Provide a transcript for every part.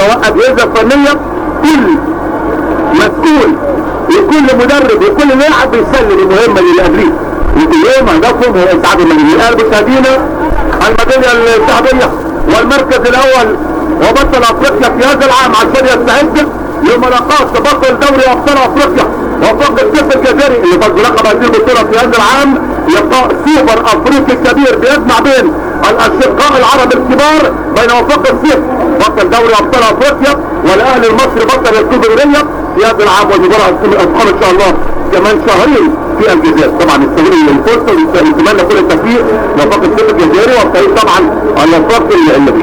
سواء اجهزه فنيه، كل مسؤول وكل مدرب وكل لاعب بيسلم المهمه اللي قبليه، وكلهم هدفهم هو اسعاد الملايين. مشاهدينا الميداليه الذهبيه والمركز الاول وبطل افريقيا في هذا العام عشان يستعد لملاقاه بطل دوري ابطال افريقيا وفاق السيف الجزائري اللي فاز بلقب هذه البطوله في هذا العام. لقاء سوبر افريقي كبير بيجمع بين الاشقاء العرب الكبار، بين وفاق السيف بطل دوري ابطال افريقيا والاهلي المصري بطل الكونفدراليه في هذا العام، والمباراه هتكون الافخام ان شاء الله كمان شهرين في الجزائر. طبعا نستغل الفرصه ونتمنى كل التوفيق لوفاق السيف الجزائري والفريق طبعا الوفاق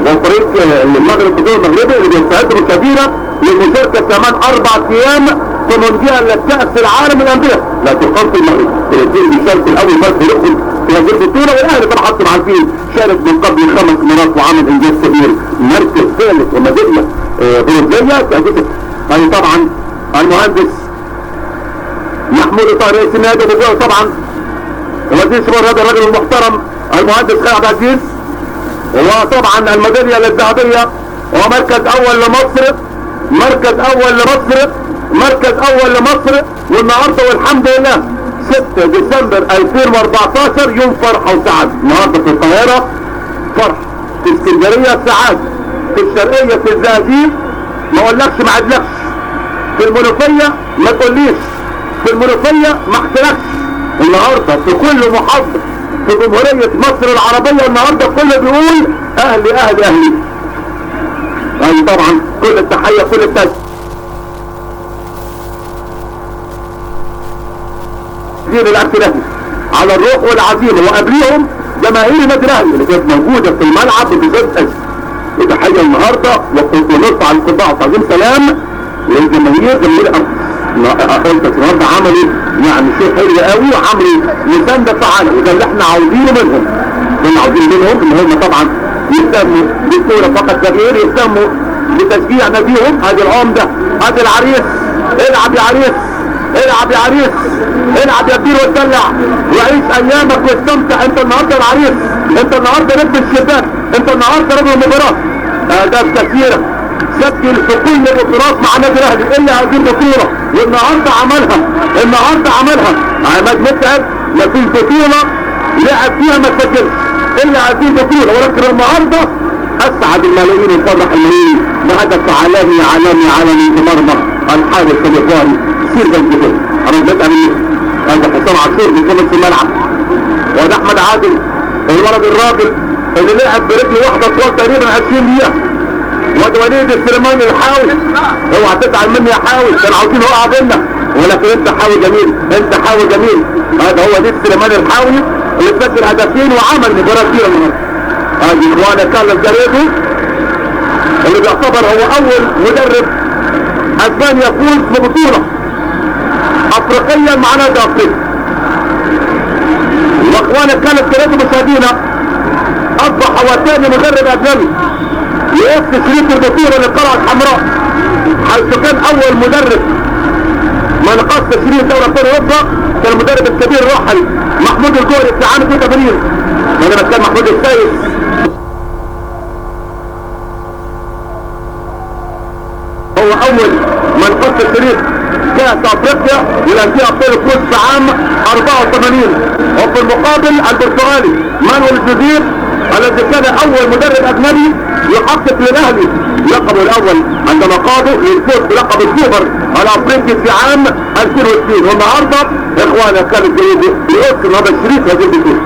والفريق المغرب الدول المغربي اللي بيستعدوا كبيره للمشاركه كمان 4 ايام في مونديال كاس العالم للانديه لا تقام في المغرب. الاثنين بيشاركوا الاول مرة فريقهم في هذه البطوله، والاهلي طبعا حطم عارفين شارك من قبل 5 مرات وعمل انجاز كبير، مركز ثالث وميداليه برونزيه. يعني طبعا المهندس محمود طاهر رئيس النادي طبعا وزير الشباب هذا الرجل المحترم المهندس خالد عبد العزيز، وطبعا الميداليه الذهبيه ومركز اول لمصر، مركز اول لمصر، مركز اول لمصر. والنهارده والحمد لله 6 ديسمبر 2014 يوم فرحه وسعاده. النهارده في القاهره فرح، في اسكندريه سعاده، في الشرقيه في الزقازيق ما اقولكش ما عدلكش، في المنوفيه ما تقوليش، في المنوفيه ما احكيلكش. النهارده في كل محافظه في جمهوريه مصر العربيه النهارده كله بيقول اهلي اهلي اهلي. يعني طبعا كل التحيه كل التاج الاعتراف على الروح والعزيمه، وقبليهم جماهير النادي الاهلي اللي كانت موجوده في الملعب بجزء وتحيه النهارده ونرفع القبعه وتعظيم سلام للجماهير. جماهير قلت النهارده عملوا يعني شيء حلو قوي، وعملوا مسانده فعاله، وده اللي احنا عاوزينه منهم. كنا عاوزين منهم ان هم طبعا يهتموا بالكوره فقط تغيير، يهتموا بتشجيع ناديهم. ادي العمده، ادي العريس، العب يا عريس، العب يا عريس، العب يا كبير وتدلع وعيش ايامك واستمتع. انت النهارده العريس، انت النهارده نجم الشباك، انت النهارده رجل المباراه. اهداف كثيره سجل في كل البطولات مع النادي الاهلي الا هذه البطوله، والنهارده عملها، النهارده عملها عماد متعب. مفيش بطوله لعب فيها ما سجلش الا هذه البطوله، ولكن النهارده اسعد الملايين وفرح الملايين بهدف عالمي عالمي عالمي في مرمى الحارس الايطالي سير بالجبل. انا بدأت من هذا حسام عاشور بيكون في الملعب، وده احمد عادل الولد الراجل اللي لعب برجل واحده طوال تقريبا 20 دقيقه، وده وليد السليمان الحاوي. اوعى تزعل مني يا حاوي، كانوا عاوزين يوقع بينا، ولكن انت حاوي جميل، انت حاوي جميل. هذا هو وليد السليمان الحاوي اللي سجل هدفين وعمل مباراه كبيره النهارده. هذه اخوانا كارلوس جاريدو اللي بيعتبر هو اول مدرب اسبانيا يفوز ببطوله افريقيا مع نادي افريقيا. واخوانا كارلوس جاريدو مشاهدينا اصبح هو ثاني مدرب اجنبي يقف شريك البطوله للقلعه الحمراء، حيث كان اول مدرب من قصد شريك دوري ابطال اوروبا كان المدرب الكبير الراحل محمود الجوري في عام 82. هذا كان محمود السيد هو اول من قصد شريك كاس افريقيا للانديه ابطال الكؤوس في عام 84. وفي المقابل البرتغالي مانويل جوزيه الذي كان اول مدرب اجنبي يحقق للاهلي لقبه الاول عندما قادوا للفوز بلقب السوبر الافريقي في عام 2002. والنهارده اخوانا كانت جيده ليوصل هذا الشريك هذه البطوله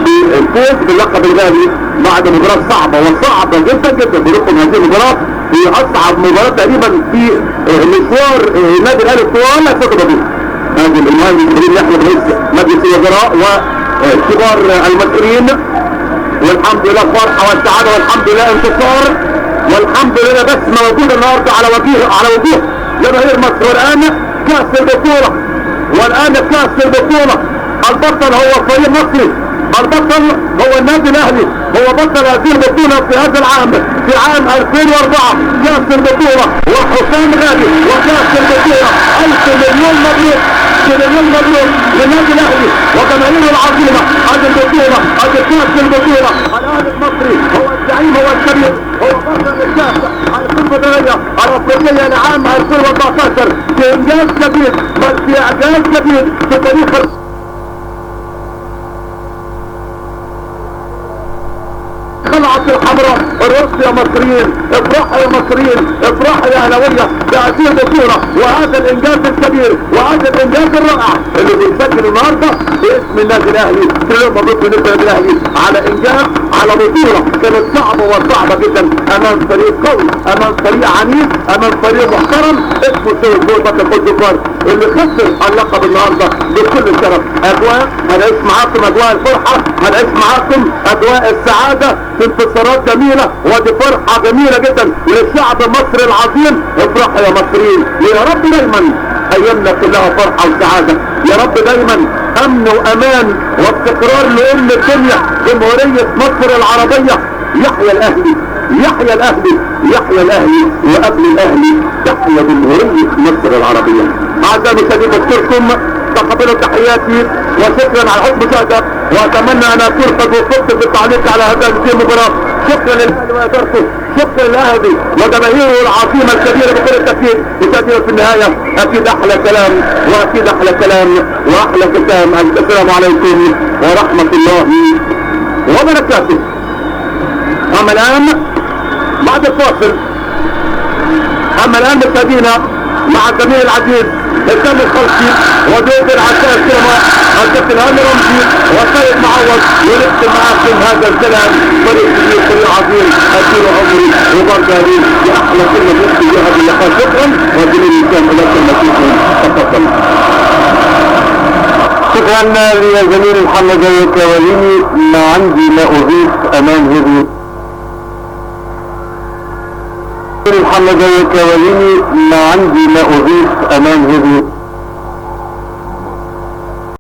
بالفوز باللقب الغالي بعد مباراه صعبه وصعبه جدا جدا. برغم هذه المباراه هي اصعب مباراه تقريبا في مشوار النادي الاهلي طوال الفتره دي. هذه المهندس كريم يحيى رئيس مجلس الوزراء وكبار المسؤولين، والحمد لله فرحه والسعاده والحمد لله انتصار والحمد لله بسمه موجوده النهارده على وجوه جماهير مصر. والان كاس البطوله، والان كاس البطوله. البطل هو فريق مصري، البطل هو النادي الاهلي، هو بطل هذه البطوله في هذا العام في عام 2004 كاس البطوله وحسام غالي وكاس البطوله. 1000 مليون مبروك، مليون مبروك للنادي الاهلي وجماهيره العظيمه. هذه البطوله، هذه كاس البطوله. الاهلي المصري هو الزعيم، هو الكبير، هو بطل الكاس المدنية الأفريقية لعام 2014 في إنجاز كبير، بل في إعجاز كبير في تاريخ خلعت الحمراء. الرص يا مصريين، افرحوا يا مصريين، افرحوا يا اهلاويه بهذه البطوله وهذا الانجاز الكبير وهذا الانجاز الرائع اللي بيتسجل النهارده باسم النادي الاهلي. كلهم مبروك بالنسبه للنادي الاهلي على انجاز، على بطوله كانت صعبه وصعبه جدا امام فريق قوي، امام فريق عنيف، امام فريق محترم اسمه سيد بول بطل كوت ديفوار اللي خسر اللقب النهارده بكل الشرف. اجواء هنعيش معاكم اجواء الفرحه، هنعيش معاكم اجواء السعاده في انتصارات جميله، ودي فرحه جميله جدا للشعب المصري العظيم. افرحوا يا مصريين، يا رب دايما ايامنا كلها فرحه وسعاده، يا رب دايما امن وامان واستقرار لام الدنيا جمهوريه مصر العربيه. يحيى الاهلي، يحيى الاهلي، يحيى الاهلي، وقبل الاهلي تحيا جمهوريه مصر العربيه. اعزائي المشاهدين بشكركم، تقبلوا تحياتي وشكرا على حسن المشاهده، واتمنى ان اكون قد وفقت بالتعليق على هذه المباراه. شكرا للاهلي وادارته، شكرا للاهلي وجماهيره العظيمه الكبيره بكل التاكيد. مشاهدينا في النهايه اكيد احلى كلام واكيد احلى كلام واحلى ختام. السلام عليكم ورحمه الله وبركاته. اما الان بعد الفاصل، اما الان مشاهدينا مع الزميل العزيز هشام الخلفي وضيوف العشاء الكرمى الكابتن هاني رمزي وسيد معوض، ونختم معاكم هذا الكلام فريق كبير فريق عظيم ادير عمري وبركة هذه باحلى كلمه نحكي بها باللقاء. شكرا وزميلي هشام الى كلمتكم، تفضل. شكرا لزميلي محمد الكواليني. ما عندي ما اضيف امام هذه محمد الكواليني، ما عندي ما اضيف امام هذه